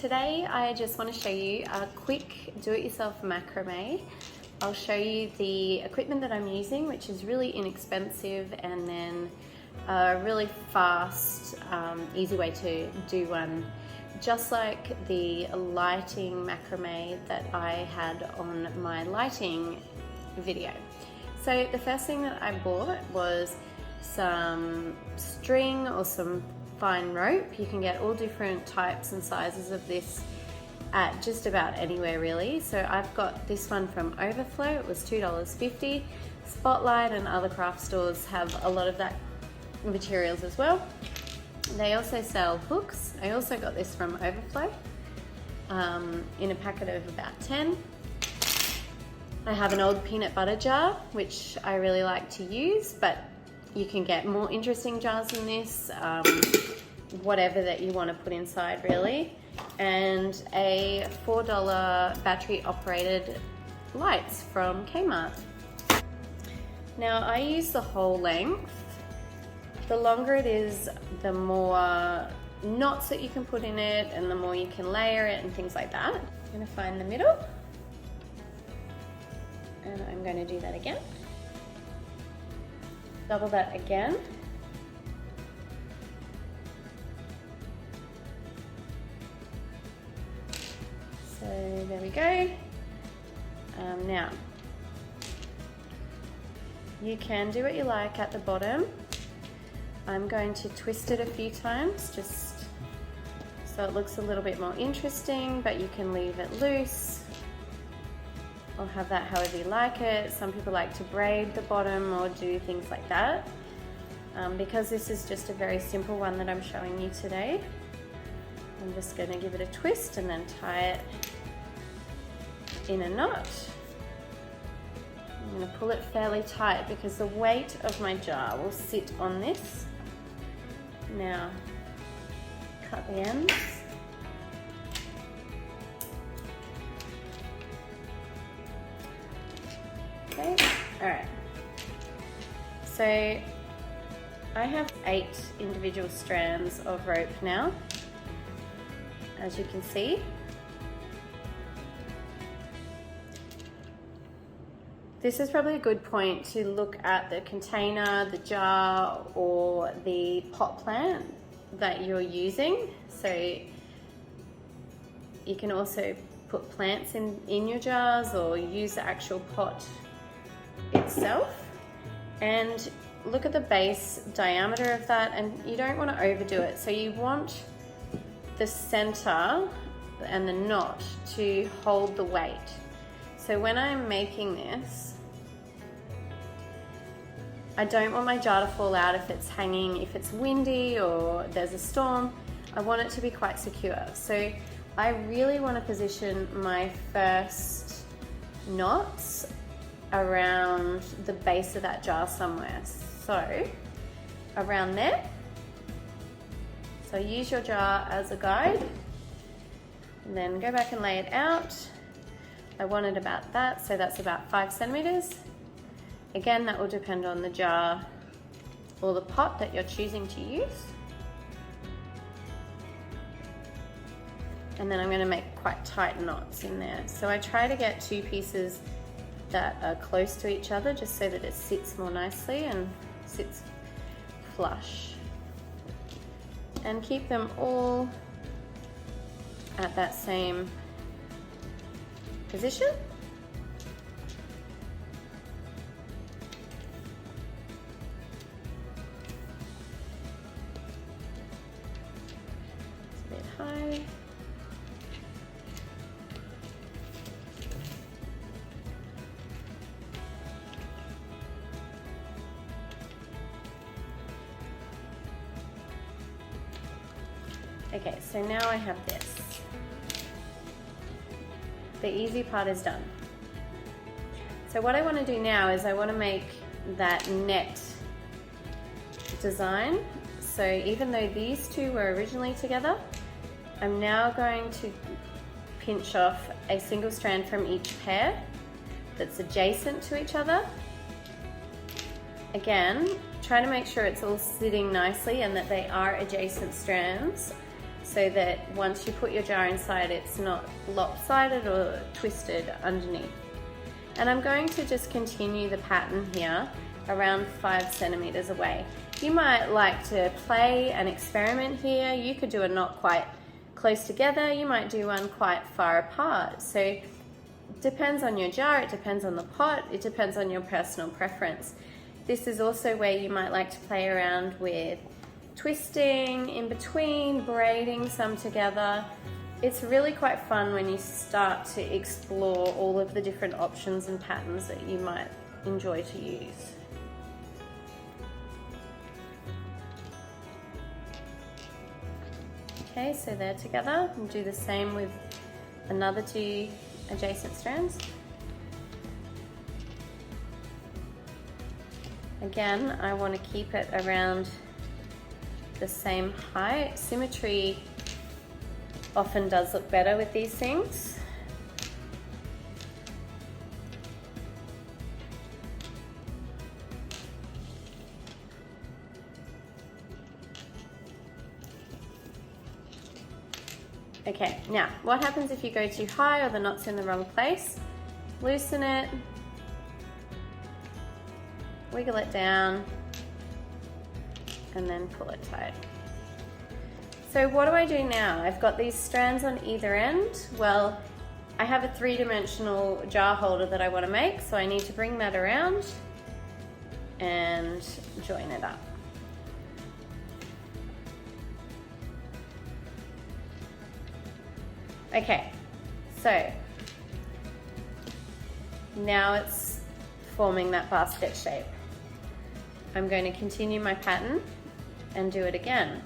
today I just want to show you a quick do-it-yourself macrame. I'll show you the equipment that I'm using, which is really inexpensive, and then a really fast, easy way to do one, just like the lighting macrame that I had on my lighting video. So the first thing that I bought was some string or some fine rope. You can get all different types and sizes of this at just about anywhere really. So I've got this one from Overflow. It was $2.50. Spotlight and other craft stores have a lot of that materials as well. They also sell hooks. I also got this from Overflow in a packet of about 10. I have an old peanut butter jar, which I really like to use, but you can get more interesting jars than this, whatever that you want to put inside really. And a $4 battery operated lights from Kmart. Now I use the whole length. The longer it is, the more knots that you can put in it and the more you can layer it and things like that. I'm going to find the middle. And I'm going to do that again. Double that again. So there we go. Now, you can do what you like at the bottom. I'm going to twist it a few times just so it looks a little bit more interesting, but you can leave it loose or have that however you like it. Some people like to braid the bottom or do things like that. Because this is just a very simple one that I'm showing you today, I'm just going to give it a twist and then tie it in a knot. I'm going to pull it fairly tight because the weight of my jar will sit on this. Now, cut the ends. Okay, all right. So I have 8 individual strands of rope now, as you can see. This is probably a good point to look at the container, the jar, or the pot plant that you're using. So you can also put plants in your jars or use the actual pot itself. And look at the base diameter of that, and you don't want to overdo it. So you want the center and the knot to hold the weight. So when I'm making this, I don't want my jar to fall out if it's hanging, if it's windy or there's a storm. I want it to be quite secure. So I really want to position my first knots around the base of that jar somewhere. So around there. So use your jar as a guide and then go back and lay it out. I want it about that, so that's about 5 centimeters. Again, that will depend on the jar or the pot that you're choosing to use. And then I'm going to make quite tight knots in there. So I try to get 2 pieces that are close to each other just so that it sits more nicely and sits flush. And keep them all at that same position. It's a bit high. Okay, so now I have this. The easy part is done. So what I want to do now is I want to make that net design. So even though these two were originally together, I'm now going to pinch off a single strand from each pair that's adjacent to each other. Again, try to make sure it's all sitting nicely and that they are adjacent strands. so that once you put your jar inside, it's not lopsided or twisted underneath. And I'm going to just continue the pattern here around 5 centimeters away. You might like to play and experiment here. You could do a knot quite close together. You might do one quite far apart. So it depends on your jar, it depends on the pot, it depends on your personal preference. This is also where you might like to play around with twisting in between, braiding some together. It's really quite fun when you start to explore all of the different options and patterns that you might enjoy to use. Okay, so they're together. We'll do the same with another 2 adjacent strands. Again, I want to keep it around the same height. Symmetry often does look better with these things. Okay, now what happens if you go too high or the knot's in the wrong place? Loosen it, wiggle it down, and then pull it tight. So what do I do now? I've got these strands on either end. Well, I have a 3-dimensional jar holder that I want to make, so I need to bring that around and join it up. Okay, so now it's forming that basket shape. I'm going to continue my pattern and do it again.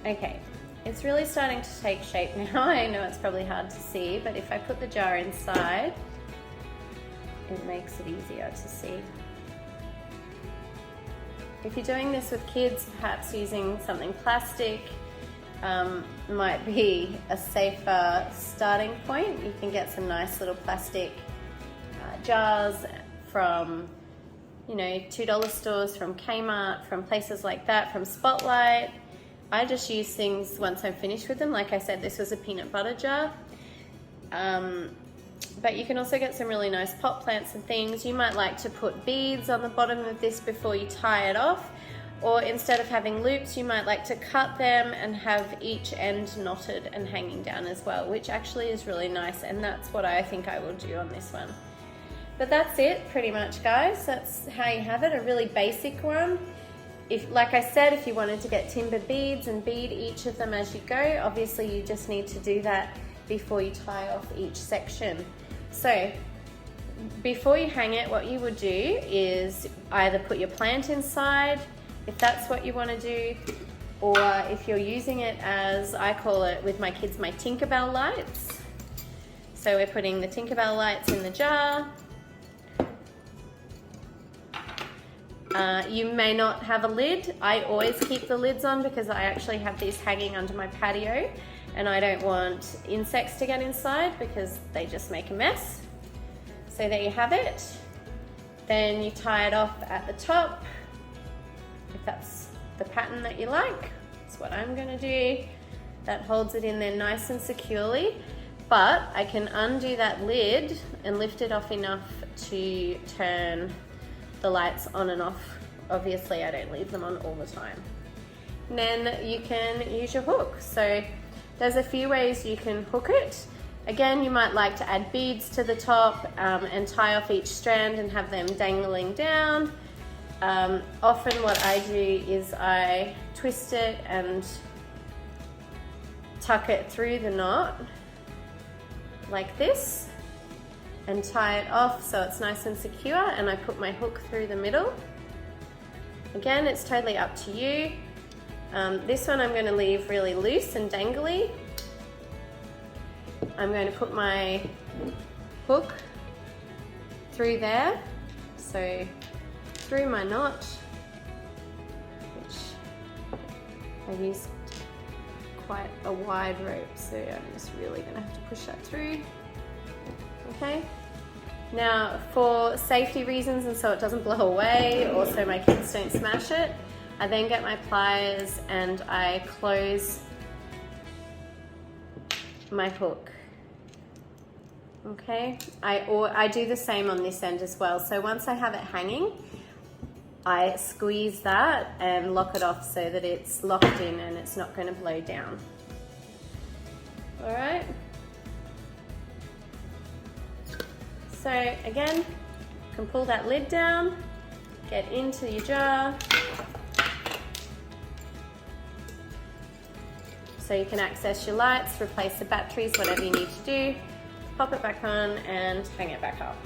Okay, it's really starting to take shape now. I know it's probably hard to see, but if I put the jar inside, it makes it easier to see. If you're doing this with kids, perhaps using something plastic might be a safer starting point. You can get some nice little plastic jars from, you know, $2 stores, from Kmart, from places like that, from Spotlight. I just use things once I'm finished with them. Like I said, this was a peanut butter jar. But you can also get some really nice pot plants and things. You might like to put beads on the bottom of this before you tie it off. Or instead of having loops, you might like to cut them and have each end knotted and hanging down as well, which actually is really nice. And that's what I think I will do on this one. But that's it pretty much, guys. That's how you have it, a really basic one. If, like I said, if you wanted to get timber beads and bead each of them as you go, obviously you just need to do that before you tie off each section. So before you hang it, what you would do is either put your plant inside, if that's what you want to do, or if you're using it as, I call it with my kids, my Tinkerbell lights. So we're putting the Tinkerbell lights in the jar. You may not have a lid. I always keep the lids on because I actually have these hanging under my patio and I don't want insects to get inside because they just make a mess. So there you have it. Then you tie it off at the top, if that's the pattern that you like. That's what I'm gonna do. That holds it in there nice and securely, but I can undo that lid and lift it off enough to turn the lights on and off. Obviously I don't leave them on all the time. And then you can use your hook. So there's a few ways you can hook it. Again, you might like to add beads to the top and tie off each strand and have them dangling down. Often what I do is I twist it and tuck it through the knot like this and tie it off so it's nice and secure, and I put my hook through the middle. Again, it's totally up to you. This one I'm going to leave really loose and dangly. I'm going to put my hook through there, so through my knot, which I've used quite a wide rope, so I'm just really going to have to push that through. Okay. Now, for safety reasons and so it doesn't blow away or so my kids don't smash it, I then get my pliers and I close my hook. Okay, I do the same on this end as well. So once I have it hanging, I squeeze that and lock it off so that it's locked in and it's not going to blow down. All right. So again, you can pull that lid down, get into your jar, so you can access your lights, replace the batteries, whatever you need to do, pop it back on and hang it back up.